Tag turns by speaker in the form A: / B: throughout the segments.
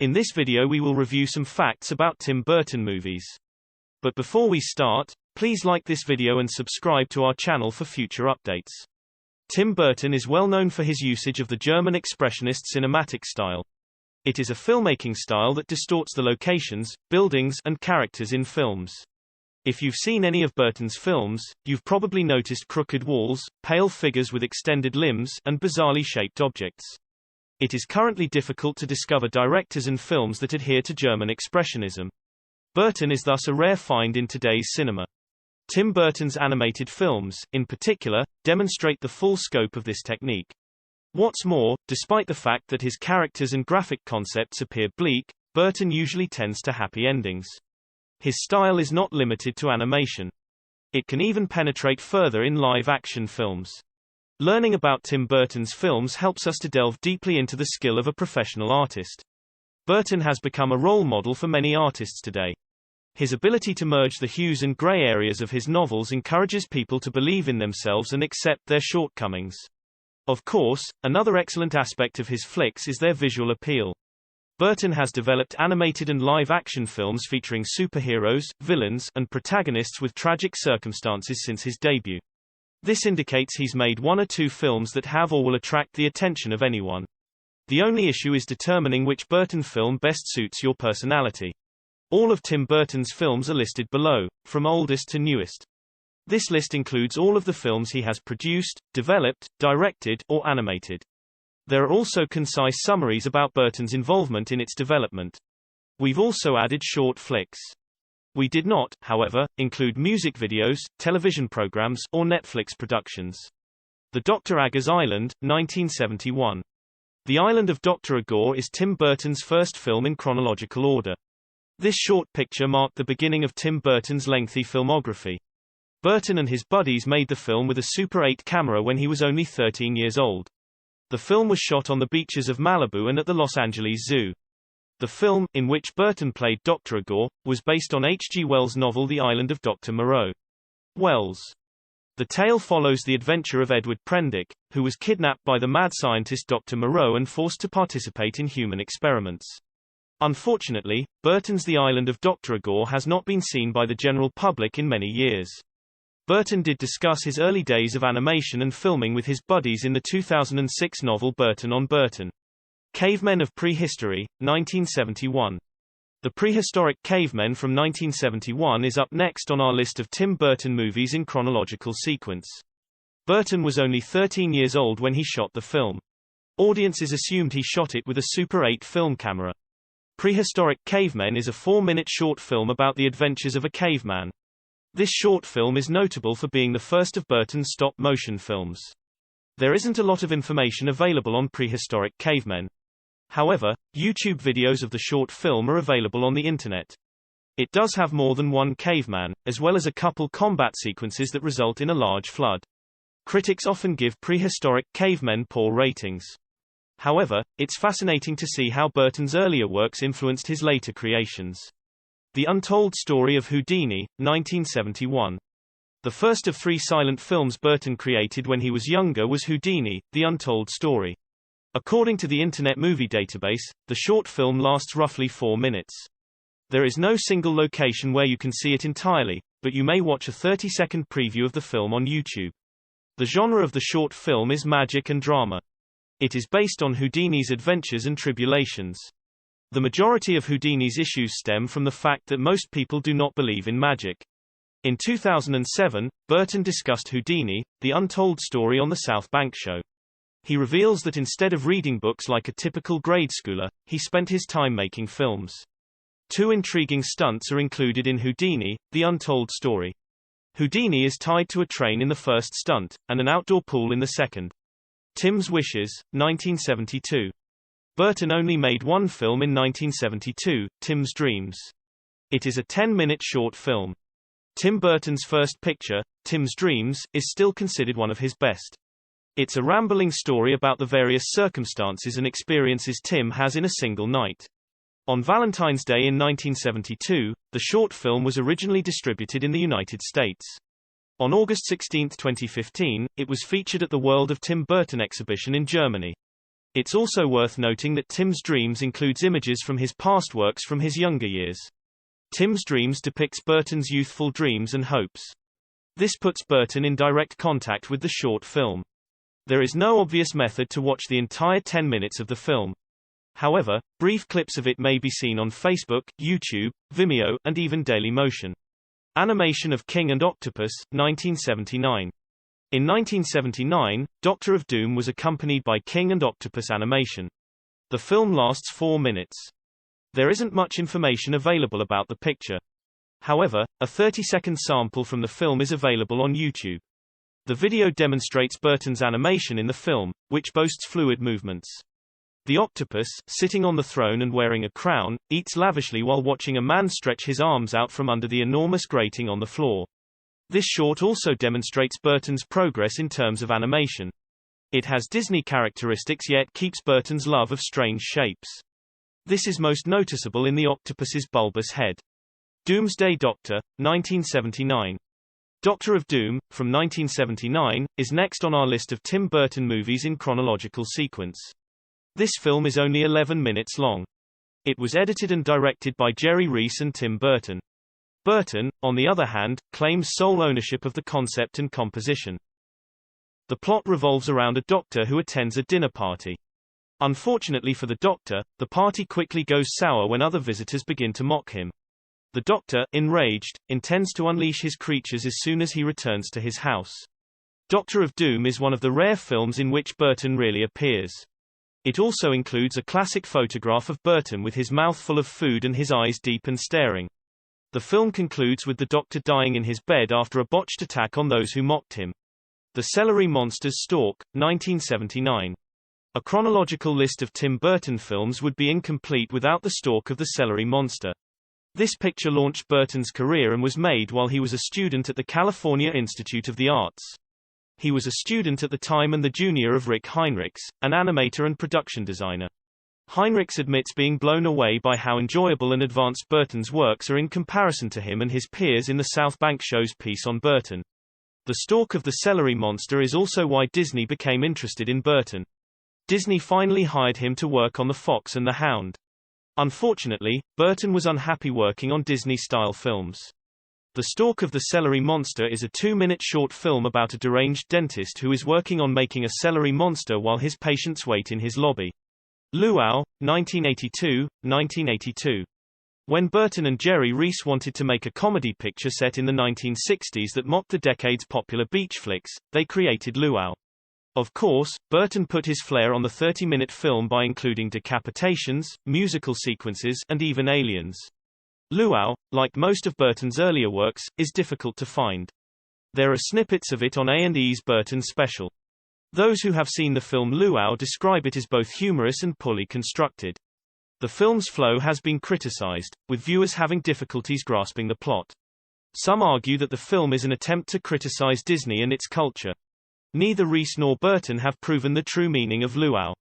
A: In this video we will review some facts about Tim Burton movies. But before we start, please like this video and subscribe to our channel for future updates. Tim Burton is well known for his usage of the German expressionist cinematic style. It is a filmmaking style that distorts the locations, buildings, and characters in films. If you've seen any of Burton's films, you've probably noticed crooked walls, pale figures with extended limbs, and bizarrely shaped objects. It is currently difficult to discover directors and films that adhere to German expressionism. Burton is thus a rare find in today's cinema. Tim Burton's animated films, in particular, demonstrate the full scope of this technique. What's more, despite the fact that his characters and graphic concepts appear bleak, Burton usually tends to happy endings. His style is not limited to animation. It can even penetrate further in live-action films. Learning about Tim Burton's films helps us to delve deeply into the skill of a professional artist. Burton has become a role model for many artists today. His ability to merge the hues and gray areas of his novels encourages people to believe in themselves and accept their shortcomings. Of course, another excellent aspect of his flicks is their visual appeal. Burton has developed animated and live-action films featuring superheroes, villains, and protagonists with tragic circumstances since his debut. This indicates he's made one or two films that have or will attract the attention of anyone. The only issue is determining which Burton film best suits your personality. All of Tim Burton's films are listed below, from oldest to newest. This list includes all of the films he has produced, developed, directed, or animated. There are also concise summaries about Burton's involvement in its development. We've also added short flicks. We did not, however, include music videos, television programs, or Netflix productions. The Dr. Agor's Island, 1971. The Island of Dr. Agor is Tim Burton's first film in chronological order. This short picture marked the beginning of Tim Burton's lengthy filmography. Burton and his buddies made the film with a Super 8 camera when he was only 13 years old. The film was shot on the beaches of Malibu and at the Los Angeles Zoo. The film, in which Burton played Dr. Agor, was based on H. G. Wells' novel The Island of Dr. Moreau. Wells. The tale follows the adventure of Edward Prendick, who was kidnapped by the mad scientist Dr. Moreau and forced to participate in human experiments. Unfortunately, Burton's The Island of Dr. Agor has not been seen by the general public in many years. Burton did discuss his early days of animation and filming with his buddies in the 2006 novel Burton on Burton. Cavemen of Prehistory, 1971. The Prehistoric Cavemen from 1971 is up next on our list of Tim Burton movies in chronological sequence. Burton was only 13 years old when he shot the film. Audiences assumed he shot it with a Super 8 film camera. Prehistoric Cavemen is a 4-minute short film about the adventures of a caveman. This short film is notable for being the first of Burton's stop-motion films. There isn't a lot of information available on Prehistoric Cavemen. However, YouTube videos of the short film are available on the internet. It does have more than one caveman, as well as a couple combat sequences that result in a large flood. Critics often give Prehistoric Cavemen poor ratings. However, it's fascinating to see how Burton's earlier works influenced his later creations. The Untold Story of Houdini, 1971. The first of 3 silent films Burton created when he was younger was Houdini, The Untold Story. According to the Internet Movie Database, the short film lasts roughly 4 minutes. There is no single location where you can see it entirely, but you may watch a 30-second preview of the film on YouTube. The genre of the short film is magic and drama. It is based on Houdini's adventures and tribulations. The majority of Houdini's issues stem from the fact that most people do not believe in magic. In 2007, Burton discussed Houdini, The Untold Story on the South Bank Show. He reveals that instead of reading books like a typical grade schooler, he spent his time making films. 2 intriguing stunts are included in Houdini, The Untold Story. Houdini is tied to a train in the first stunt, and an outdoor pool in the second. Tim's Wishes, 1972. Burton only made one film in 1972, Tim's Dreams. It is a 10-minute short film. Tim Burton's first picture, Tim's Dreams, is still considered one of his best. It's a rambling story about the various circumstances and experiences Tim has in a single night. On Valentine's Day in 1972, the short film was originally distributed in the United States. On August 16, 2015, it was featured at the World of Tim Burton exhibition in Germany. It's also worth noting that Tim's Dreams includes images from his past works from his younger years. Tim's Dreams depicts Burton's youthful dreams and hopes. This puts Burton in direct contact with the short film. There is no obvious method to watch the entire 10 minutes of the film. However, brief clips of it may be seen on Facebook, YouTube, Vimeo, and even Dailymotion. Animation of King and Octopus, 1979. In 1979, Doctor of Doom was accompanied by King and Octopus animation. The film lasts 4 minutes. There isn't much information available about the picture. However, a 30-second sample from the film is available on YouTube. The video demonstrates Burton's animation in the film, which boasts fluid movements. The octopus, sitting on the throne and wearing a crown, eats lavishly while watching a man stretch his arms out from under the enormous grating on the floor. This short also demonstrates Burton's progress in terms of animation. It has Disney characteristics yet keeps Burton's love of strange shapes. This is most noticeable in the octopus's bulbous head. Doomsday Doctor, 1979. Doctor of Doom, from 1979, is next on our list of Tim Burton movies in chronological sequence. This film is only 11 minutes long. It was edited and directed by Jerry Reese and Tim Burton. Burton, on the other hand, claims sole ownership of the concept and composition. The plot revolves around a doctor who attends a dinner party. Unfortunately for the doctor, the party quickly goes sour when other visitors begin to mock him. The doctor, enraged, intends to unleash his creatures as soon as he returns to his house. Doctor of Doom is one of the rare films in which Burton really appears. It also includes a classic photograph of Burton with his mouth full of food and his eyes deep and staring. The film concludes with the Doctor dying in his bed after a botched attack on those who mocked him. The Celery Monster's Stalk, 1979. A chronological list of Tim Burton films would be incomplete without the Stalk of the Celery Monster. This picture launched Burton's career and was made while he was a student at the California Institute of the Arts. He was a student at the time and the junior of Rick Heinrichs, an animator and production designer. Heinrichs admits being blown away by how enjoyable and advanced Burton's works are in comparison to him and his peers in the South Bank Show's piece on Burton. The Stalk of the Celery Monster is also why Disney became interested in Burton. Disney finally hired him to work on The Fox and the Hound. Unfortunately, Burton was unhappy working on Disney-style films. The Stalk of the Celery Monster is a 2-minute short film about a deranged dentist who is working on making a celery monster while his patients wait in his lobby. Luau, 1982, 1982. When Burton and Jerry Reese wanted to make a comedy picture set in the 1960s that mocked the decade's popular beach flicks, they created Luau. Of course, Burton put his flair on the 30-minute film by including decapitations, musical sequences, and even aliens. Luau, like most of Burton's earlier works, is difficult to find. There are snippets of it on A&E's Burton special. Those who have seen the film Luau describe it as both humorous and poorly constructed. The film's flow has been criticized, with viewers having difficulties grasping the plot. Some argue that the film is an attempt to criticize Disney and its culture. Neither Reese nor Burton have proven the true meaning of Luau.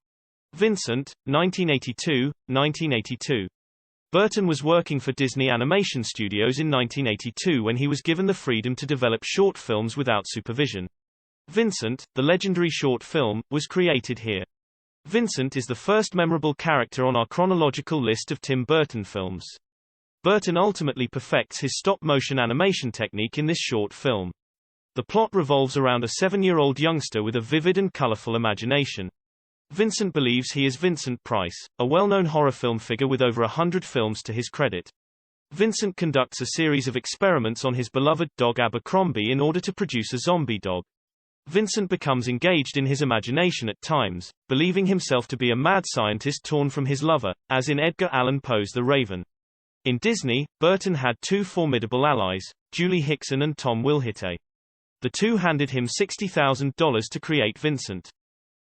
A: Vincent, 1982, 1982. Burton was working for Disney Animation Studios in 1982 when he was given the freedom to develop short films without supervision. Vincent, the legendary short film, was created here. Vincent is the first memorable character on our chronological list of Tim Burton films. Burton ultimately perfects his stop-motion animation technique in this short film. The plot revolves around a 7-year-old youngster with a vivid and colorful imagination. Vincent believes he is Vincent Price, a well-known horror film figure with over 100 films to his credit. Vincent conducts a series of experiments on his beloved dog Abercrombie in order to produce a zombie dog. Vincent becomes engaged in his imagination at times, believing himself to be a mad scientist torn from his lover, as in Edgar Allan Poe's The Raven. In Disney, Burton had two formidable allies, Julie Hickson and Tom Wilhitte. The two handed him $60,000 to create Vincent.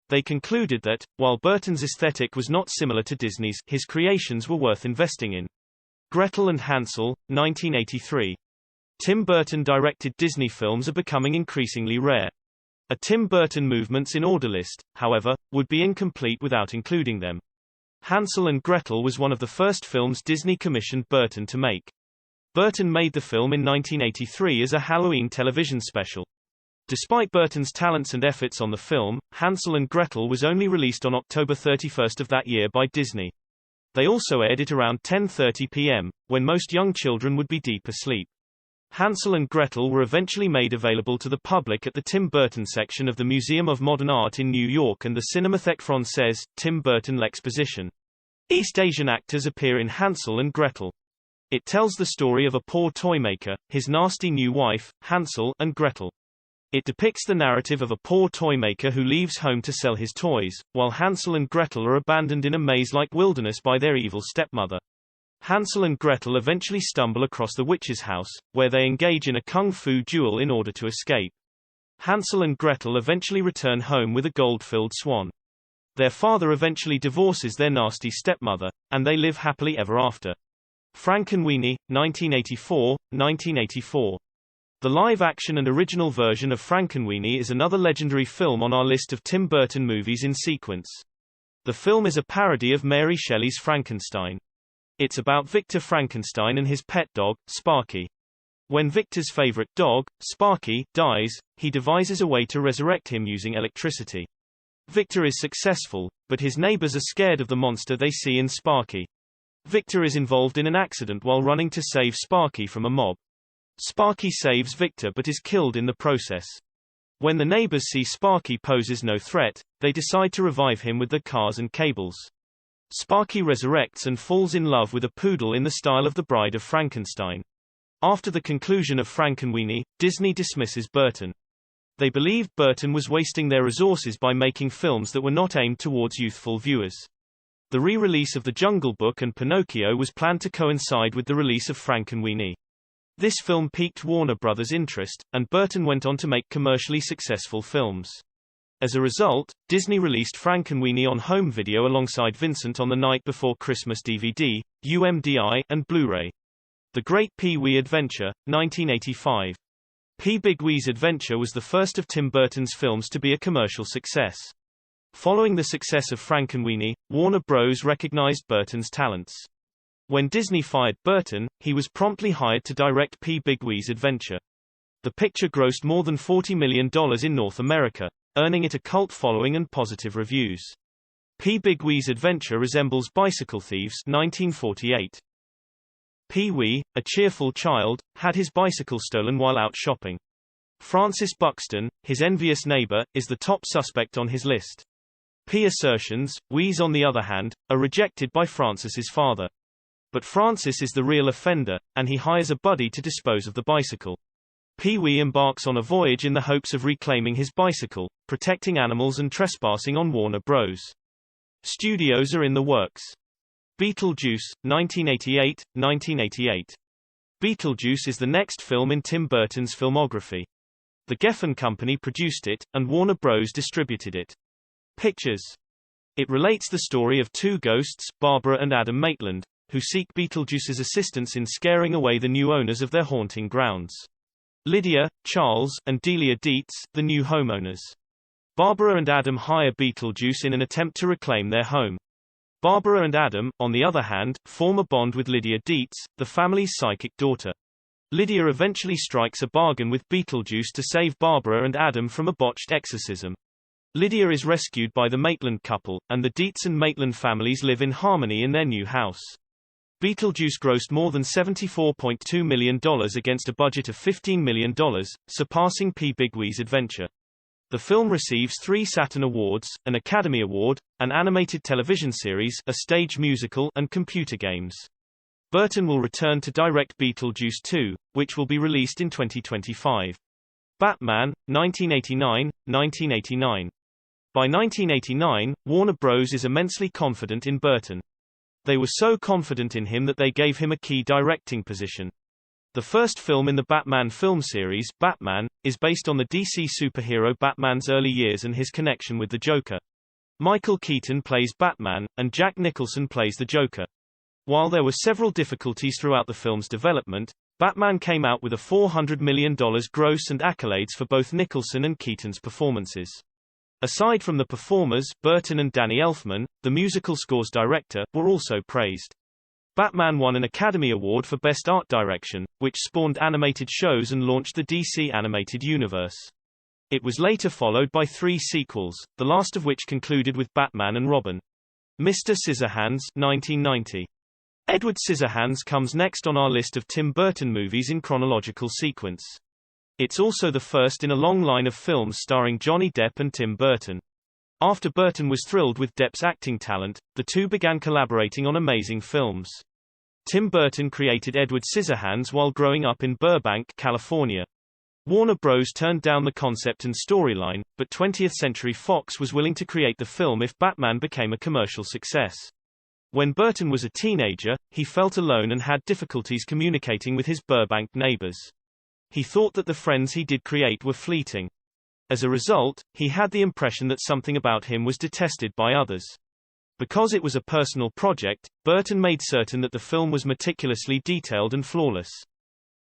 A: They concluded that, while Burton's aesthetic was not similar to Disney's, his creations were worth investing in. Gretel and Hansel, 1983. Tim Burton directed Disney films are becoming increasingly rare. A Tim Burton movements in order list, however, would be incomplete without including them. Hansel and Gretel was one of the first films Disney commissioned Burton to make. Burton made the film in 1983 as a Halloween television special. Despite Burton's talents and efforts on the film, Hansel and Gretel was only released on October 31 of that year by Disney. They also aired it around 10:30 p.m., when most young children would be deep asleep. Hansel and Gretel were eventually made available to the public at the Tim Burton section of the Museum of Modern Art in New York and the Cinémathèque Française, Tim Burton L'Exposition. East Asian actors appear in Hansel and Gretel. It tells the story of a poor toymaker, his nasty new wife, Hansel, and Gretel. It depicts the narrative of a poor toymaker who leaves home to sell his toys, while Hansel and Gretel are abandoned in a maze-like wilderness by their evil stepmother. Hansel and Gretel eventually stumble across the witch's house, where they engage in a kung fu duel in order to escape. Hansel and Gretel eventually return home with a gold-filled swan. Their father eventually divorces their nasty stepmother, and they live happily ever after. Frankenweenie, 1984, 1984. The live-action and original version of Frankenweenie is another legendary film on our list of Tim Burton movies in sequence. The film is a parody of Mary Shelley's Frankenstein. It's about Victor Frankenstein and his pet dog, Sparky. When Victor's favorite dog, Sparky, dies, he devises a way to resurrect him using electricity. Victor is successful, but his neighbors are scared of the monster they see in Sparky. Victor is involved in an accident while running to save Sparky from a mob. Sparky saves Victor but is killed in the process. When the neighbors see Sparky poses no threat, they decide to revive him with the cars and cables. Sparky resurrects and falls in love with a poodle in the style of The Bride of Frankenstein. After the conclusion of Frankenweenie, Disney dismisses Burton. They believed Burton was wasting their resources by making films that were not aimed towards youthful viewers. The re-release of The Jungle Book and Pinocchio was planned to coincide with the release of Frankenweenie. This film piqued Warner Brothers' interest, and Burton went on to make commercially successful films. As a result, Disney released Frankenweenie on home video alongside Vincent on the Night Before Christmas DVD, UMDI, and Blu-ray. The Great Pee-wee Adventure, 1985. Pee-Big-wee's Adventure was the first of Tim Burton's films to be a commercial success. Following the success of Frankenweenie, Warner Bros. Recognized Burton's talents. When Disney fired Burton, he was promptly hired to direct Pee-Big-wee's Adventure. The picture grossed more than $40 million in North America, earning it a cult following and positive reviews. Pee-Big-wee's Adventure resembles Bicycle Thieves, 1948. Pee-wee, a cheerful child, had his bicycle stolen while out shopping. Francis Buxton, his envious neighbor, is the top suspect on his list. Pee assertions, Wee's on the other hand, are rejected by Francis's father. But Francis is the real offender, and he hires a buddy to dispose of the bicycle. Pee-wee embarks on a voyage in the hopes of reclaiming his bicycle, protecting animals and trespassing on Warner Bros. Studios are in the works. Beetlejuice, 1988, 1988. Beetlejuice is the next film in Tim Burton's filmography. The Geffen Company produced it, and Warner Bros. Distributed it. Pictures. It relates the story of two ghosts, Barbara and Adam Maitland, who seek Beetlejuice's assistance in scaring away the new owners of their haunting grounds. Lydia, Charles, and Delia Dietz, the new homeowners. Barbara and Adam hire Beetlejuice in an attempt to reclaim their home. Barbara and Adam, on the other hand, form a bond with Lydia Dietz, the family's psychic daughter. Lydia eventually strikes a bargain with Beetlejuice to save Barbara and Adam from a botched exorcism. Lydia is rescued by the Maitland couple, and the Dietz and Maitland families live in harmony in their new house. Beetlejuice grossed more than $74.2 million against a budget of $15 million, surpassing Pee-Big-wee's Adventure. The film receives 3 Saturn Awards, an Academy Award, an animated television series, a stage musical, and computer games. Burton will return to direct Beetlejuice 2, which will be released in 2025. Batman, 1989, 1989. By 1989, Warner Bros. Is immensely confident in Burton. They were so confident in him that they gave him a key directing position. The first film in the Batman film series, Batman, is based on the DC superhero Batman's early years and his connection with the Joker. Michael Keaton plays Batman, and Jack Nicholson plays the Joker. While there were several difficulties throughout the film's development, Batman came out with a $400 million gross and accolades for both Nicholson and Keaton's performances. Aside from the performers, Burton and Danny Elfman, the musical score's director, were also praised. Batman won an Academy Award for Best Art Direction, which spawned animated shows and launched the DC animated universe. It was later followed by 3 sequels, the last of which concluded with Batman and Robin. Mr. Scissorhands 1990. Edward Scissorhands comes next on our list of Tim Burton movies in chronological sequence. It's also the first in a long line of films starring Johnny Depp and Tim Burton. After Burton was thrilled with Depp's acting talent, the two began collaborating on amazing films. Tim Burton created Edward Scissorhands while growing up in Burbank, California. Warner Bros. Turned down the concept and storyline, but 20th Century Fox was willing to create the film if Batman became a commercial success. When Burton was a teenager, he felt alone and had difficulties communicating with his Burbank neighbors. He thought that the friends he did create were fleeting. As a result, he had the impression that something about him was detested by others. Because it was a personal project, Burton made certain that the film was meticulously detailed and flawless.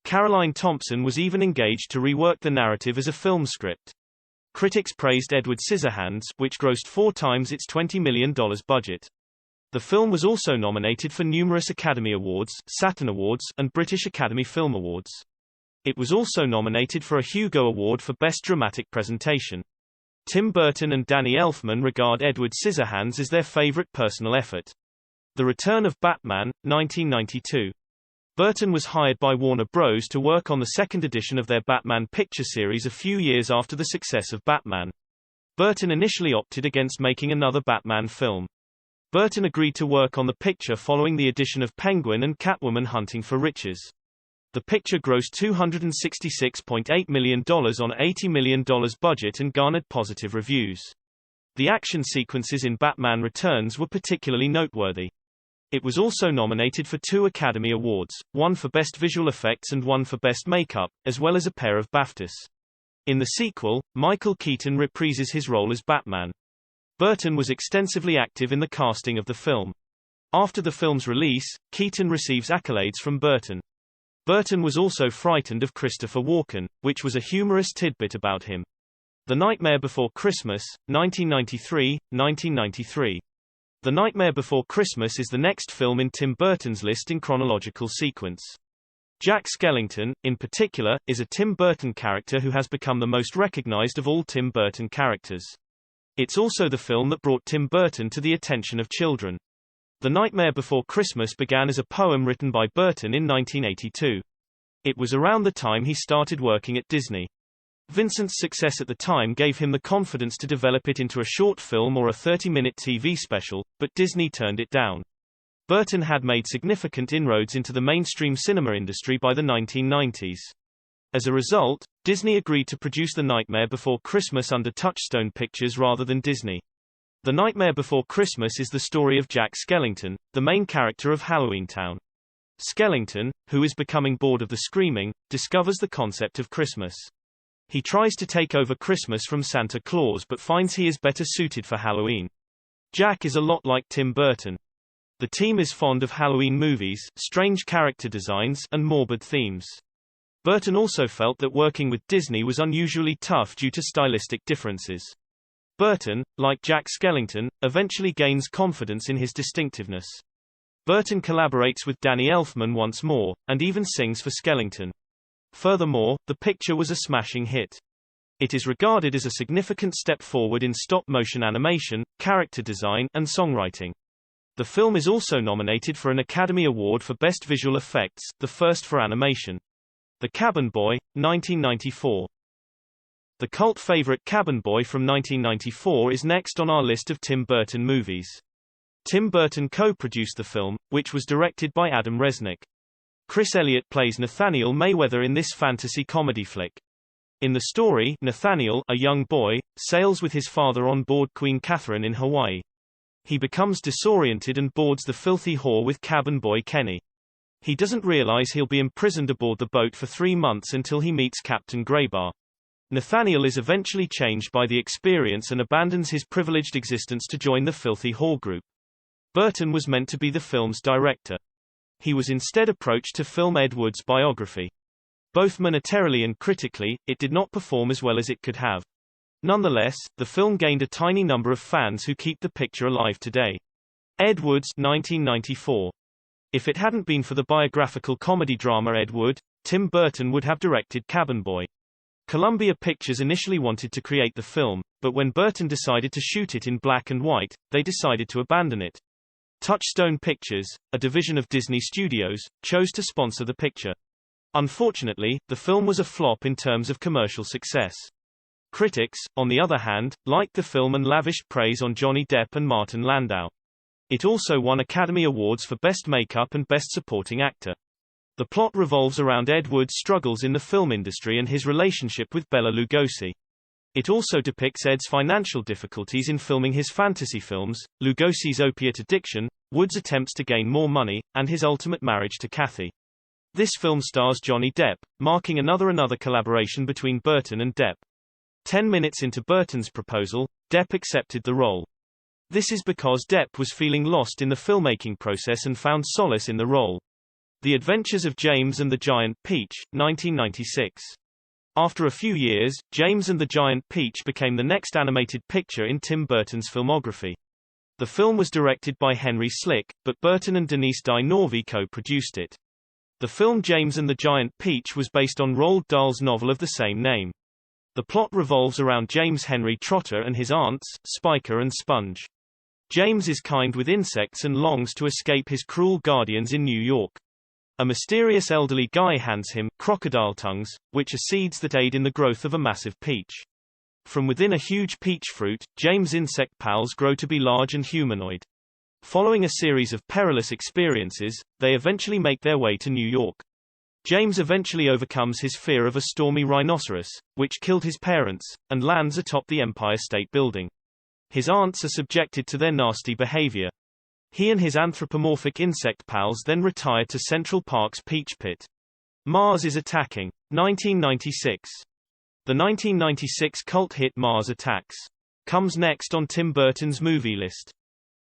A: Caroline Thompson was even engaged to rework the narrative as a film script. Critics praised Edward Scissorhands, which grossed 4 times its $20 million budget. The film was also nominated for numerous Academy Awards, Saturn Awards, and British Academy Film Awards. It was also nominated for a Hugo Award for Best Dramatic Presentation. Tim Burton and Danny Elfman regard Edward Scissorhands as their favorite personal effort. The Return of Batman, 1992. Burton was hired by Warner Bros. To work on the second edition of their Batman picture series a few years after the success of Batman. Burton initially opted against making another Batman film. Burton agreed to work on the picture following the addition of Penguin and Catwoman hunting for riches. The picture grossed $266.8 million on an $80 million budget and garnered positive reviews. The action sequences in Batman Returns were particularly noteworthy. It was also nominated for 2 Academy Awards, one for Best Visual Effects and one for Best Makeup, as well as a pair of BAFTAs. In the sequel, Michael Keaton reprises his role as Batman. Burton was extensively active in the casting of the film. After the film's release, Keaton receives accolades from Burton. Burton was also frightened of Christopher Walken, which was a humorous tidbit about him. The Nightmare Before Christmas, 1993. The Nightmare Before Christmas is the next film in Tim Burton's list in chronological sequence. Jack Skellington, in particular, is a Tim Burton character who has become the most recognized of all Tim Burton characters. It's also the film that brought Tim Burton to the attention of children. The Nightmare Before Christmas began as a poem written by Burton in 1982. It was around the time he started working at Disney. Vincent's success at the time gave him the confidence to develop it into a short film or a 30-minute TV special, but Disney turned it down. Burton had made significant inroads into the mainstream cinema industry by the 1990s. As a result, Disney agreed to produce The Nightmare Before Christmas under Touchstone Pictures rather than Disney. The Nightmare Before Christmas is the story of Jack Skellington, the main character of Halloween Town. Skellington, who is becoming bored of the screaming, discovers the concept of Christmas. He tries to take over Christmas from Santa Claus but finds he is better suited for Halloween. Jack is a lot like Tim Burton. The team is fond of Halloween movies, strange character designs, and morbid themes. Burton also felt that working with Disney was unusually tough due to stylistic differences. Burton, like Jack Skellington, eventually gains confidence in his distinctiveness. Burton collaborates with Danny Elfman once more, and even sings for Skellington. Furthermore, the picture was a smashing hit. It is regarded as a significant step forward in stop-motion animation, character design, and songwriting. The film is also nominated for an Academy Award for Best Visual Effects, the first for animation. The Cabin Boy, 1994. The cult favorite Cabin Boy from 1994 is next on our list of Tim Burton movies. Tim Burton co-produced the film, which was directed by Adam Resnick. Chris Elliott plays Nathaniel Mayweather in this fantasy comedy flick. In the story, Nathaniel, a young boy, sails with his father on board Queen Catherine in Hawaii. He becomes disoriented and boards the filthy whore with Cabin Boy Kenny. He doesn't realize he'll be imprisoned aboard the boat for 3 months until he meets Captain Graybar. Nathaniel is eventually changed by the experience and abandons his privileged existence to join the filthy whore group. Burton was meant to be the film's director. He was instead approached to film Ed Wood's biography. Both monetarily and critically, it did not perform as well as it could have. Nonetheless, the film gained a tiny number of fans who keep the picture alive today. Ed Wood's 1994. If it hadn't been for the biographical comedy drama Ed Wood, Tim Burton would have directed Cabin Boy. Columbia Pictures initially wanted to create the film, but when Burton decided to shoot it in black and white, they decided to abandon it. Touchstone Pictures, a division of Disney Studios, chose to sponsor the picture. Unfortunately, the film was a flop in terms of commercial success. Critics, on the other hand, liked the film and lavished praise on Johnny Depp and Martin Landau. It also won Academy Awards for Best Makeup and Best Supporting Actor. The plot revolves around Ed Wood's struggles in the film industry and his relationship with Bela Lugosi. It also depicts Ed's financial difficulties in filming his fantasy films, Lugosi's opiate addiction, Wood's attempts to gain more money, and his ultimate marriage to Kathy. This film stars Johnny Depp, marking another collaboration between Burton and Depp. 10 minutes into Burton's proposal, Depp accepted the role. This is because Depp was feeling lost in the filmmaking process and found solace in the role. The Adventures of James and the Giant Peach, 1996. After a few years, James and the Giant Peach became the next animated picture in Tim Burton's filmography. The film was directed by Henry Slick, but Burton and Denise Di Norvi co-produced it. The film James and the Giant Peach was based on Roald Dahl's novel of the same name. The plot revolves around James Henry Trotter and his aunts, Spiker and Sponge. James is kind with insects and longs to escape his cruel guardians in New York. A mysterious elderly guy hands him crocodile tongues, which are seeds that aid in the growth of a massive peach. From within a huge peach fruit, James' insect pals grow to be large and humanoid. Following a series of perilous experiences, they eventually make their way to New York. James eventually overcomes his fear of a stormy rhinoceros, which killed his parents, and lands atop the Empire State Building. His aunts are subjected to their nasty behavior. He and his anthropomorphic insect pals then retired to Central Park's Peach Pit. Mars is Attacking, 1996. The 1996 cult hit Mars Attacks comes next on Tim Burton's movie list.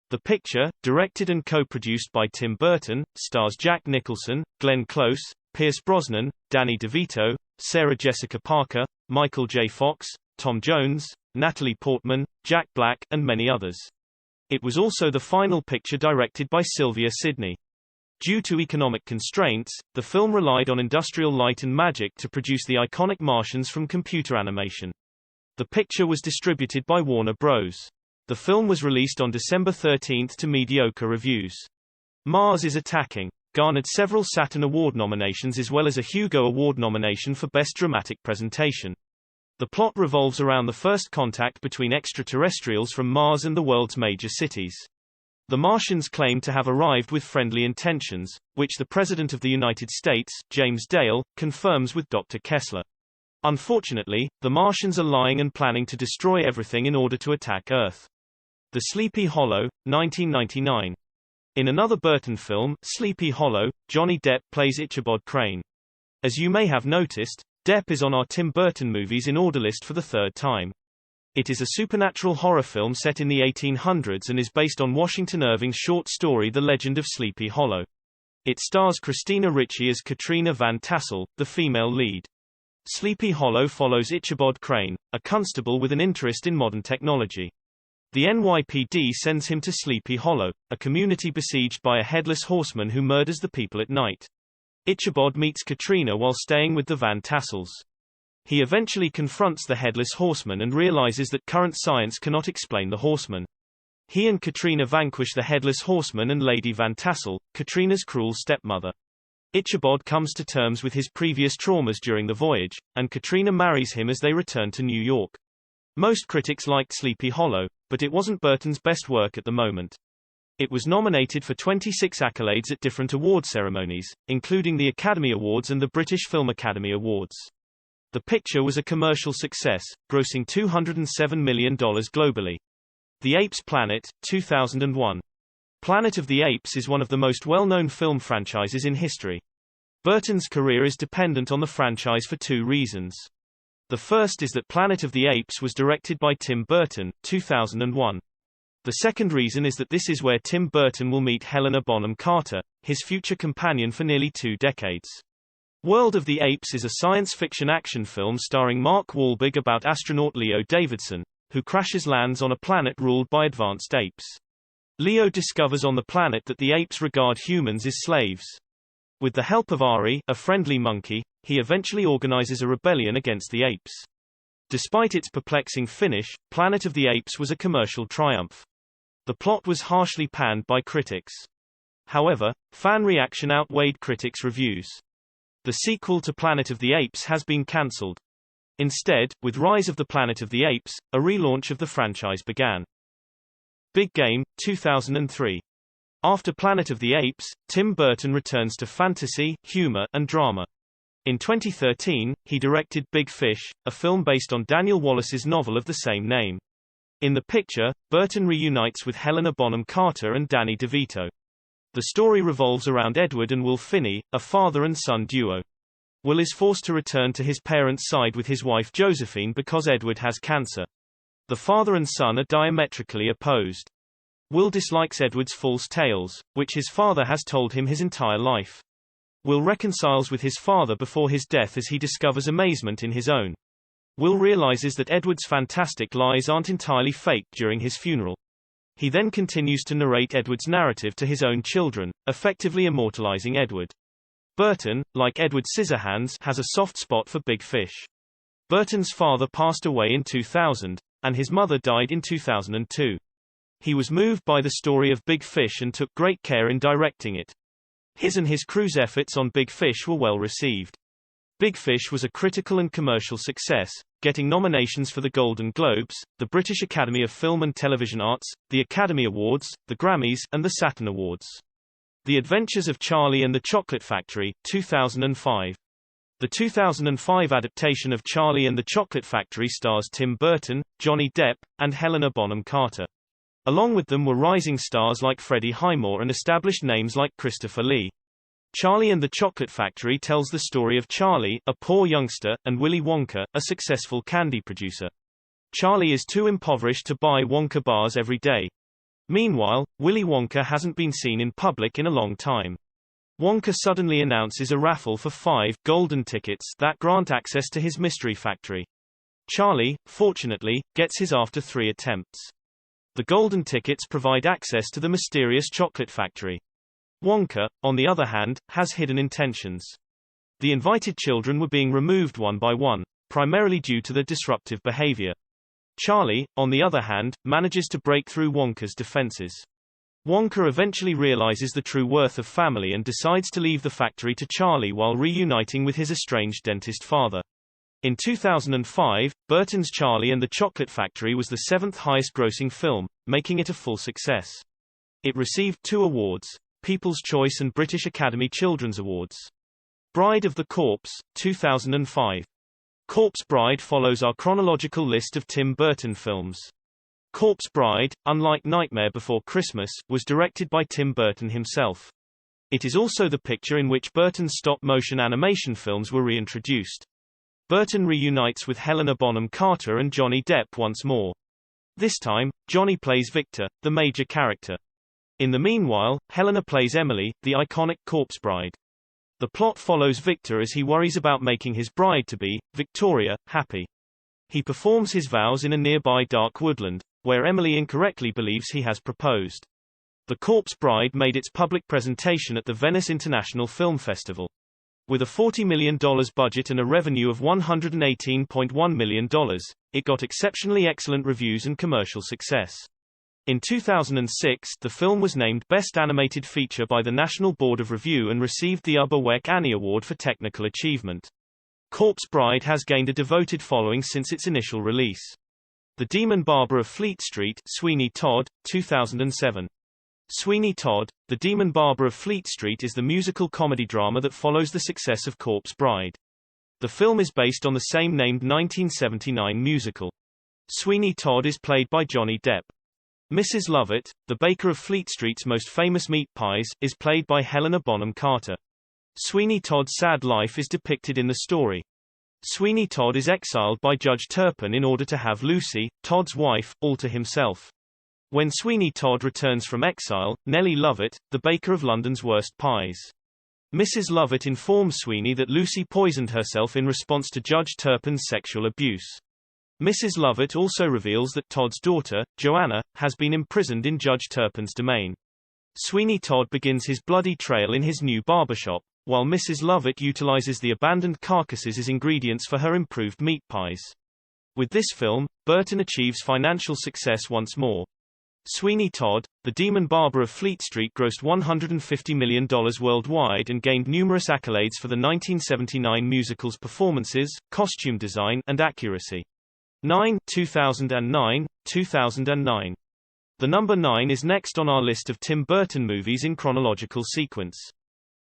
A: The picture, directed and co-produced by Tim Burton, stars Jack Nicholson, Glenn Close, Pierce Brosnan, Danny DeVito, Sarah Jessica Parker, Michael J. Fox, Tom Jones, Natalie Portman, Jack Black, and many others. It was also the final picture directed by Sylvia Sidney. Due to economic constraints, the film relied on industrial light and magic to produce the iconic Martians from computer animation. The picture was distributed by Warner Bros. The film was released on December 13 to mediocre reviews. Mars is Attacking garnered several Saturn Award nominations as well as a Hugo Award nomination for Best Dramatic Presentation. The plot revolves around the first contact between extraterrestrials from Mars and the world's major cities. The Martians claim to have arrived with friendly intentions, which the President of the United States, James Dale, confirms with Dr. Kessler. Unfortunately, the Martians are lying and planning to destroy everything in order to attack Earth. The Sleepy Hollow, 1999. In another Burton film, Sleepy Hollow, Johnny Depp plays Ichabod Crane. As you may have noticed, Depp is on our Tim Burton movies in order list for the third time. It is a supernatural horror film set in the 1800s and is based on Washington Irving's short story The Legend of Sleepy Hollow. It stars Christina Ricci as Katrina Van Tassel, the female lead. Sleepy Hollow follows Ichabod Crane, a constable with an interest in modern technology. The NYPD sends him to Sleepy Hollow, a community besieged by a headless horseman who murders the people at night. Ichabod meets Katrina while staying with the Van Tassels. He eventually confronts the headless horseman and realizes that current science cannot explain the horseman. He and Katrina vanquish the headless horseman and Lady Van Tassel, Katrina's cruel stepmother. Ichabod comes to terms with his previous traumas during the voyage, and Katrina marries him as they return to New York. Most critics liked Sleepy Hollow, but it wasn't Burton's best work at the moment. It was nominated for 26 accolades at different award ceremonies, including the Academy Awards and the British Film Academy Awards. The picture was a commercial success, grossing $207 million globally. The Apes Planet, 2001. Planet of the Apes is one of the most well-known film franchises in history. Burton's career is dependent on the franchise for two reasons. The first is that Planet of the Apes was directed by Tim Burton, 2001. The second reason is that this is where Tim Burton will meet Helena Bonham Carter, his future companion for nearly 2 decades. World of the Apes is a science fiction action film starring Mark Wahlberg about astronaut Leo Davidson, who lands on a planet ruled by advanced apes. Leo discovers on the planet that the apes regard humans as slaves. With the help of Ari, a friendly monkey, he eventually organizes a rebellion against the apes. Despite its perplexing finish, Planet of the Apes was a commercial triumph. The plot was harshly panned by critics. However, fan reaction outweighed critics' reviews. The sequel to Planet of the Apes has been cancelled. Instead, with Rise of the Planet of the Apes, a relaunch of the franchise began. Big Game, 2003. After Planet of the Apes, Tim Burton returns to fantasy, humor, and drama. In 2013, he directed Big Fish, a film based on Daniel Wallace's novel of the same name. In the picture, Burton reunites with Helena Bonham Carter and Danny DeVito. The story revolves around Edward and Will Finney, a father and son duo. Will is forced to return to his parents' side with his wife Josephine because Edward has cancer. The father and son are diametrically opposed. Will dislikes Edward's false tales, which his father has told him his entire life. Will reconciles with his father before his death as he discovers amazement in his own. Will realizes that Edward's fantastic lies aren't entirely fake during his funeral. He then continues to narrate Edward's narrative to his own children, effectively immortalizing Edward. Burton, like Edward Scissorhands, has a soft spot for Big Fish. Burton's father passed away in 2000, and his mother died in 2002. He was moved by the story of Big Fish and took great care in directing it. His and his crew's efforts on Big Fish were well received. Big Fish was a critical and commercial success, getting nominations for the Golden Globes, the British Academy of Film and Television Arts, the Academy Awards, the Grammys, and the Saturn Awards. The Adventures of Charlie and the Chocolate Factory, 2005. The 2005 adaptation of Charlie and the Chocolate Factory stars Tim Burton, Johnny Depp, and Helena Bonham Carter. Along with them were rising stars like Freddie Highmore and established names like Christopher Lee. Charlie and the Chocolate Factory tells the story of Charlie, a poor youngster, and Willy Wonka, a successful candy producer. Charlie is too impoverished to buy Wonka bars every day. Meanwhile, Willy Wonka hasn't been seen in public in a long time. Wonka suddenly announces a raffle for 5 golden tickets that grant access to his mystery factory. Charlie, fortunately, gets his after 3 attempts. The golden tickets provide access to the mysterious chocolate factory. Wonka, on the other hand, has hidden intentions. The invited children were being removed one by one, primarily due to their disruptive behavior. Charlie, on the other hand, manages to break through Wonka's defenses. Wonka eventually realizes the true worth of family and decides to leave the factory to Charlie while reuniting with his estranged dentist father. In 2005, Burton's Charlie and the Chocolate Factory was the 7th highest-grossing film, making it a full success. It received 2 awards, People's Choice and British Academy Children's Awards. Bride of the Corpse, 2005. Corpse Bride follows our chronological list of Tim Burton films. Corpse Bride, unlike Nightmare Before Christmas, was directed by Tim Burton himself. It is also the picture in which Burton's stop-motion animation films were reintroduced. Burton reunites with Helena Bonham Carter and Johnny Depp once more. This time, Johnny plays Victor, the major character. In the meanwhile, Helena plays Emily, the iconic corpse bride. The plot follows Victor as he worries about making his bride-to-be, Victoria, happy. He performs his vows in a nearby dark woodland, where Emily incorrectly believes he has proposed. The Corpse Bride made its public presentation at the Venice International Film Festival. With a $40 million budget and a revenue of $118.1 million, it got exceptionally excellent reviews and commercial success. In 2006, the film was named Best Animated Feature by the National Board of Review and received the Ubba Weck Annie Award for Technical Achievement. Corpse Bride has gained a devoted following since its initial release. The Demon Barber of Fleet Street, Sweeney Todd, 2007. Sweeney Todd, The Demon Barber of Fleet Street is the musical comedy drama that follows the success of Corpse Bride. The film is based on the same-named 1979 musical. Sweeney Todd is played by Johnny Depp. Mrs. Lovett, the baker of Fleet Street's most famous meat pies, is played by Helena Bonham Carter. Sweeney Todd's sad life is depicted in the story. Sweeney Todd is exiled by Judge Turpin in order to have Lucy, Todd's wife, all to himself. When Sweeney Todd returns from exile, Nellie Lovett, the baker of London's worst pies. Mrs. Lovett informs Sweeney that Lucy poisoned herself in response to Judge Turpin's sexual abuse. Mrs. Lovett also reveals that Todd's daughter, Joanna, has been imprisoned in Judge Turpin's domain. Sweeney Todd begins his bloody trail in his new barbershop, while Mrs. Lovett utilizes the abandoned carcasses as ingredients for her improved meat pies. With this film, Burton achieves financial success once more. Sweeney Todd, the demon barber of Fleet Street, grossed $150 million worldwide and gained numerous accolades for the 1979 musical's performances, costume design, and accuracy. 2009. The number 9 is next on our list of Tim Burton movies in chronological sequence.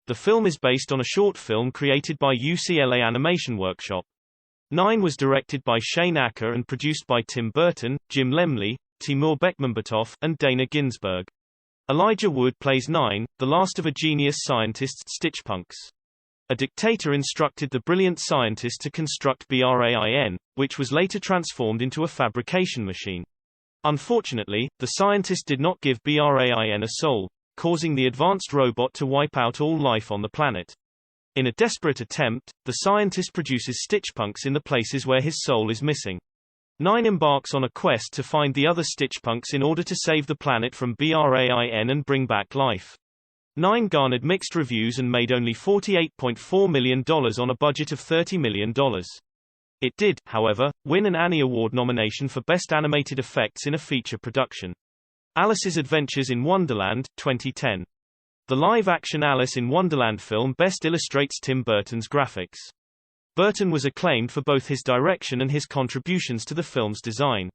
A: The film is based on a short film created by UCLA Animation Workshop. 9 was directed by Shane Acker and produced by Tim Burton, Jim Lemley, Timur Bekmambetov, and Dana Ginsburg. Elijah Wood plays 9, the last of a genius scientist's stitchpunks. A dictator instructed the brilliant scientist to construct BRAIN, which was later transformed into a fabrication machine. Unfortunately, the scientist did not give BRAIN a soul, causing the advanced robot to wipe out all life on the planet. In a desperate attempt, the scientist produces stitchpunks in the places where his soul is missing. 9 embarks on a quest to find the other stitchpunks in order to save the planet from BRAIN and bring back life. 9 garnered mixed reviews and made only $48.4 million on a budget of $30 million. It did, however, win an Annie Award nomination for Best Animated Effects in a Feature Production. Alice's Adventures in Wonderland, 2010. The live-action Alice in Wonderland film best illustrates Tim Burton's graphics. Burton was acclaimed for both his direction and his contributions to the film's design.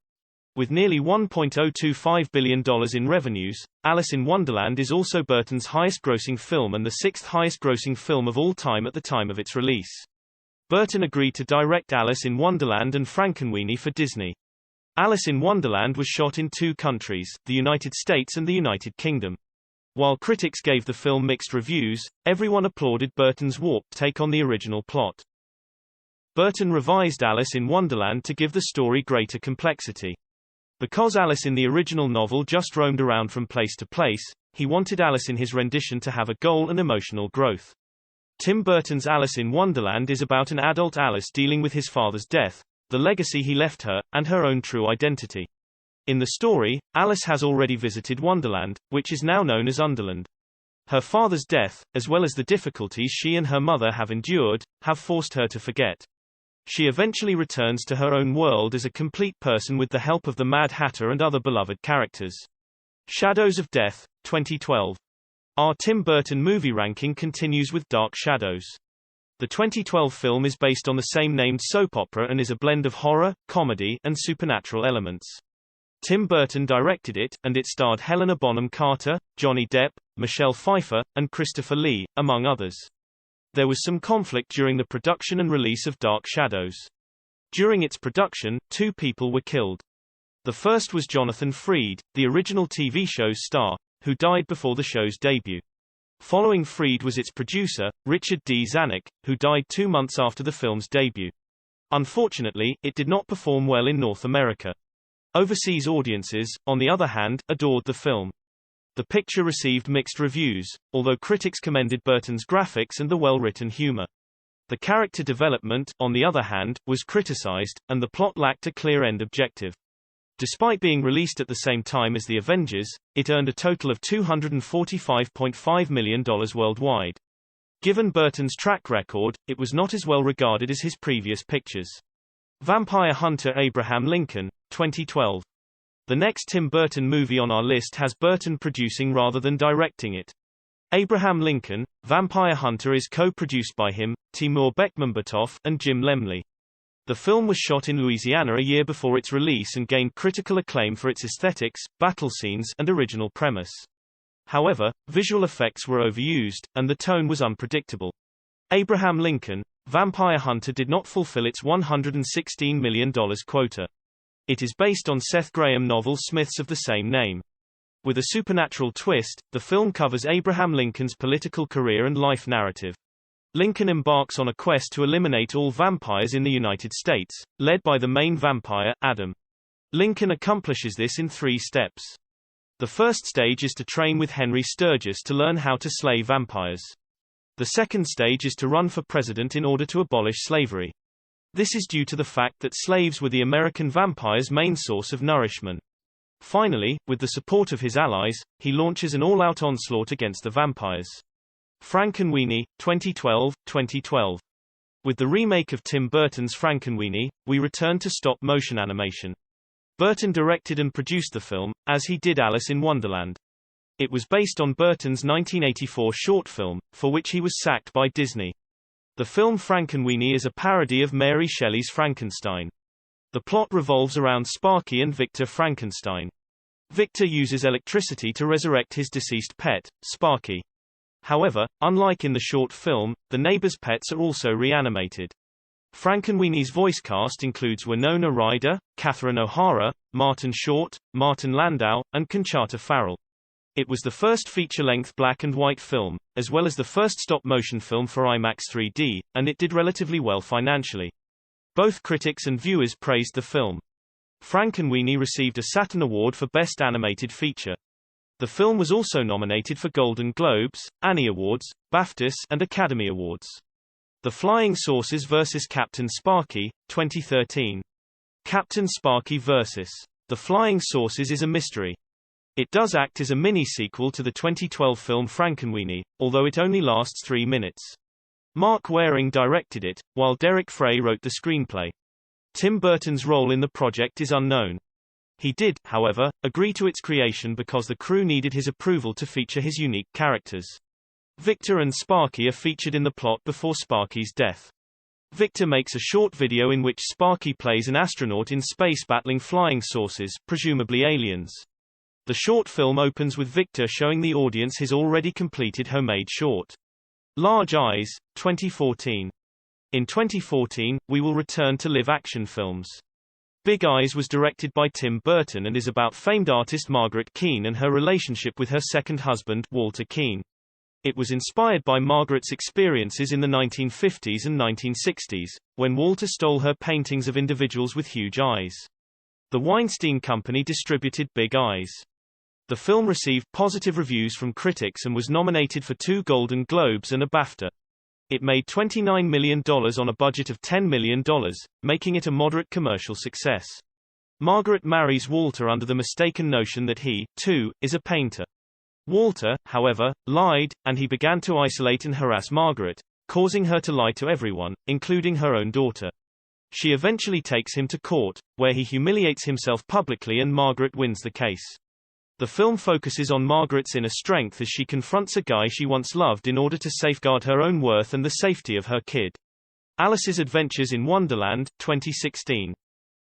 A: With nearly $1.025 billion in revenues, Alice in Wonderland is also Burton's highest-grossing film and the 6th highest-grossing film of all time at the time of its release. Burton agreed to direct Alice in Wonderland and Frankenweenie for Disney. Alice in Wonderland was shot in 2 countries, the United States and the United Kingdom. While critics gave the film mixed reviews, everyone applauded Burton's warped take on the original plot. Burton revised Alice in Wonderland to give the story greater complexity. Because Alice in the original novel just roamed around from place to place, he wanted Alice in his rendition to have a goal and emotional growth. Tim Burton's Alice in Wonderland is about an adult Alice dealing with his father's death, the legacy he left her, and her own true identity. In the story, Alice has already visited Wonderland, which is now known as Underland. Her father's death, as well as the difficulties she and her mother have endured, have forced her to forget. She eventually returns to her own world as a complete person with the help of the Mad Hatter and other beloved characters. Shadows of Death, 2012. Our Tim Burton movie ranking continues with Dark Shadows. The 2012 film is based on the same-named soap opera and is a blend of horror, comedy, and supernatural elements. Tim Burton directed it, and it starred Helena Bonham Carter, Johnny Depp, Michelle Pfeiffer, and Christopher Lee, among others. There was some conflict during the production and release of Dark Shadows. During its production, 2 people were killed. The first was Jonathan Freed, the original TV show's star, who died before the show's debut. Following Freed was its producer, Richard D. Zanuck, who died 2 months after the film's debut. Unfortunately, it did not perform well in North America. Overseas audiences, on the other hand, adored the film. The picture received mixed reviews, although critics commended Burton's graphics and the well-written humor. The character development, on the other hand, was criticized, and the plot lacked a clear end objective. Despite being released at the same time as The Avengers, it earned a total of $245.5 million worldwide. Given Burton's track record, it was not as well regarded as his previous pictures. Vampire Hunter Abraham Lincoln, 2012. The next Tim Burton movie on our list has Burton producing rather than directing it. Abraham Lincoln, Vampire Hunter is co-produced by him, Timur Bekmambetov, and Jim Lemley. The film was shot in Louisiana a year before its release and gained critical acclaim for its aesthetics, battle scenes, and original premise. However, visual effects were overused, and the tone was unpredictable. Abraham Lincoln, Vampire Hunter did not fulfill its $116 million quota. It is based on Seth Graham novel Smiths of the same name. With a supernatural twist, the film covers Abraham Lincoln's political career and life narrative. Lincoln embarks on a quest to eliminate all vampires in the United States, led by the main vampire, Adam. Lincoln accomplishes this in 3 steps. The first stage is to train with Henry Sturgis to learn how to slay vampires. The second stage is to run for president in order to abolish slavery. This is due to the fact that slaves were the American vampire's main source of nourishment. Finally, with the support of his allies, he launches an all-out onslaught against the vampires. Frankenweenie, 2012. With the remake of Tim Burton's Frankenweenie, we return to stop-motion animation. Burton directed and produced the film, as he did Alice in Wonderland. It was based on Burton's 1984 short film, for which he was sacked by Disney. The film Frankenweenie is a parody of Mary Shelley's Frankenstein. The plot revolves around Sparky and Victor Frankenstein. Victor uses electricity to resurrect his deceased pet, Sparky. However, unlike in the short film, the neighbors' pets are also reanimated. Frankenweenie's voice cast includes Winona Ryder, Catherine O'Hara, Martin Short, Martin Landau, and Conchata Farrell. It was the first feature-length black and white film, as well as the first stop-motion film for IMAX 3D, and it did relatively well financially. Both critics and viewers praised the film. Frankenweenie received a Saturn Award for Best Animated Feature. The film was also nominated for Golden Globes, Annie Awards, BAFTAs, and Academy Awards. The Flying Saucers vs. Captain Sparky, 2013. Captain Sparky vs. The Flying Saucers is a mystery. It does act as a mini-sequel to the 2012 film Frankenweenie, although it only lasts 3 minutes. Mark Waring directed it, while Derek Frey wrote the screenplay. Tim Burton's role in the project is unknown. He did, however, agree to its creation because the crew needed his approval to feature his unique characters. Victor and Sparky are featured in the plot before Sparky's death. Victor makes a short video in which Sparky plays an astronaut in space battling flying saucers, presumably aliens. The short film opens with Victor showing the audience his already completed homemade short. Large Eyes, 2014. In 2014, we will return to live-action films. Big Eyes was directed by Tim Burton and is about famed artist Margaret Keane and her relationship with her second husband, Walter Keane. It was inspired by Margaret's experiences in the 1950s and 1960s, when Walter stole her paintings of individuals with huge eyes. The Weinstein Company distributed Big Eyes. The film received positive reviews from critics and was nominated for 2 Golden Globes and a BAFTA. It made $29 million on a budget of $10 million, making it a moderate commercial success. Margaret marries Walter under the mistaken notion that he, too, is a painter. Walter, however, lied, and he began to isolate and harass Margaret, causing her to lie to everyone, including her own daughter. She eventually takes him to court, where he humiliates himself publicly and Margaret wins the case. The film focuses on Margaret's inner strength as she confronts a guy she once loved in order to safeguard her own worth and the safety of her kid. Alice's Adventures in Wonderland, 2016.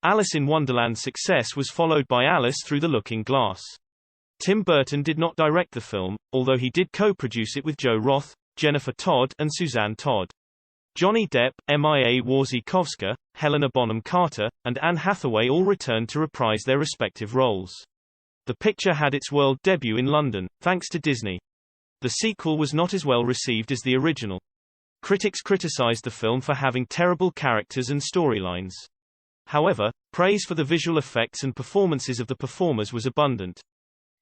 A: Alice in Wonderland's success was followed by Alice Through the Looking Glass. Tim Burton did not direct the film, although he did co-produce it with Joe Roth, Jennifer Todd, and Suzanne Todd. Johnny Depp, Mia Wasikowska, Helena Bonham Carter, and Anne Hathaway all returned to reprise their respective roles. The picture had its world debut in London, thanks to Disney. The sequel was not as well received as the original. Critics criticized the film for having terrible characters and storylines. However, praise for the visual effects and performances of the performers was abundant.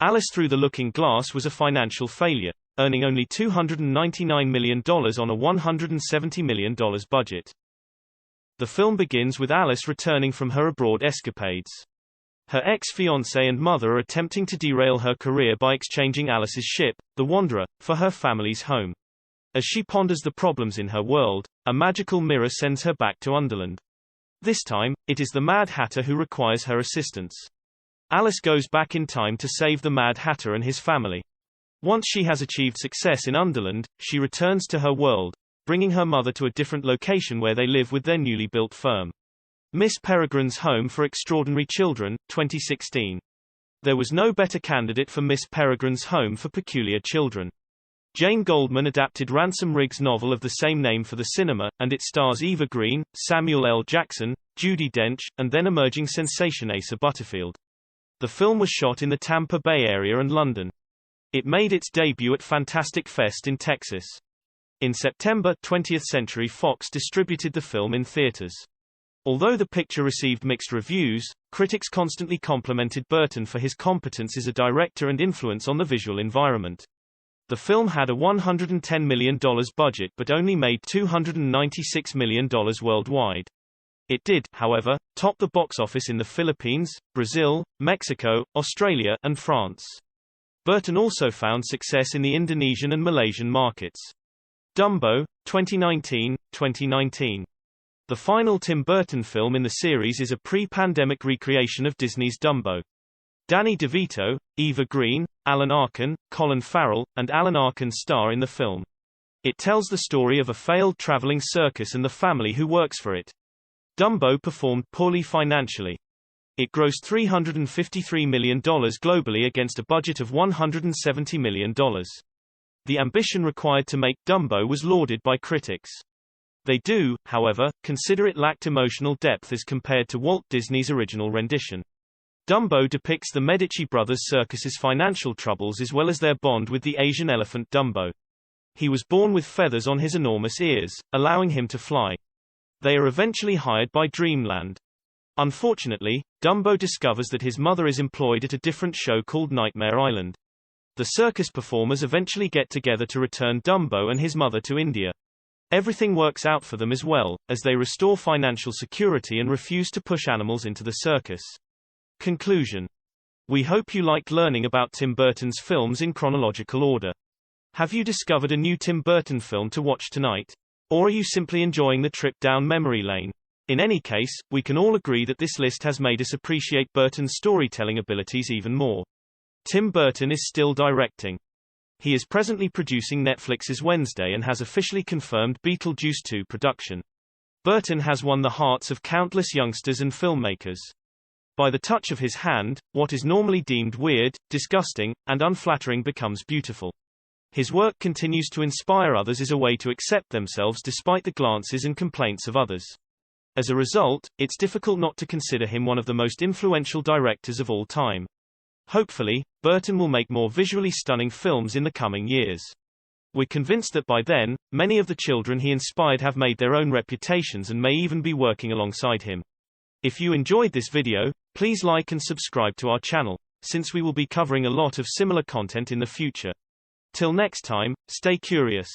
A: Alice Through the Looking Glass was a financial failure, earning only $299 million on a $170 million budget. The film begins with Alice returning from her abroad escapades. Her ex-fiancé and mother are attempting to derail her career by exchanging Alice's ship, the Wanderer, for her family's home. As she ponders the problems in her world, a magical mirror sends her back to Underland. This time, it is the Mad Hatter who requires her assistance. Alice goes back in time to save the Mad Hatter and his family. Once she has achieved success in Underland, she returns to her world, bringing her mother to a different location where they live with their newly built firm. Miss Peregrine's Home for Extraordinary Children, 2016. There was no better candidate for Miss Peregrine's Home for Peculiar Children. Jane Goldman adapted Ransom Riggs' novel of the same name for the cinema, and it stars Eva Green, Samuel L. Jackson, Judi Dench, and then emerging sensation Asa Butterfield. The film was shot in the Tampa Bay area and London. It made its debut at Fantastic Fest in Texas. In September, 20th Century Fox distributed the film in theaters. Although the picture received mixed reviews, critics constantly complimented Burton for his competence as a director and influence on the visual environment. The film had a $110 million budget but only made $296 million worldwide. It did, however, top the box office in the Philippines, Brazil, Mexico, Australia, and France. Burton also found success in the Indonesian and Malaysian markets. Dumbo, 2019. The final Tim Burton film in the series is a pre-pandemic recreation of Disney's Dumbo. Danny DeVito, Eva Green, Alan Arkin, Colin Farrell, and Alan Arkin star in the film. It tells the story of a failed traveling circus and the family who works for it. Dumbo performed poorly financially. It grossed $353 million globally against a budget of $170 million. The ambition required to make Dumbo was lauded by critics. They do, however, consider it lacked emotional depth as compared to Walt Disney's original rendition. Dumbo depicts the Medici brothers' circus's financial troubles as well as their bond with the Asian elephant Dumbo. He was born with feathers on his enormous ears, allowing him to fly. They are eventually hired by Dreamland. Unfortunately, Dumbo discovers that his mother is employed at a different show called Nightmare Island. The circus performers eventually get together to return Dumbo and his mother to India. Everything works out for them as well, as they restore financial security and refuse to push animals into the circus. Conclusion. We hope you liked learning about Tim Burton's films in chronological order. Have you discovered a new Tim Burton film to watch tonight? Or are you simply enjoying the trip down memory lane? In any case, we can all agree that this list has made us appreciate Burton's storytelling abilities even more. Tim Burton is still directing. He is presently producing Netflix's Wednesday and has officially confirmed Beetlejuice 2 production. Burton has won the hearts of countless youngsters and filmmakers. By the touch of his hand, what is normally deemed weird, disgusting, and unflattering becomes beautiful. His work continues to inspire others as a way to accept themselves despite the glances and complaints of others. As a result, it's difficult not to consider him one of the most influential directors of all time. Hopefully, Burton will make more visually stunning films in the coming years. We're convinced that by then, many of the children he inspired have made their own reputations and may even be working alongside him. If you enjoyed this video, please like and subscribe to our channel, since we will be covering a lot of similar content in the future. Till next time, stay curious.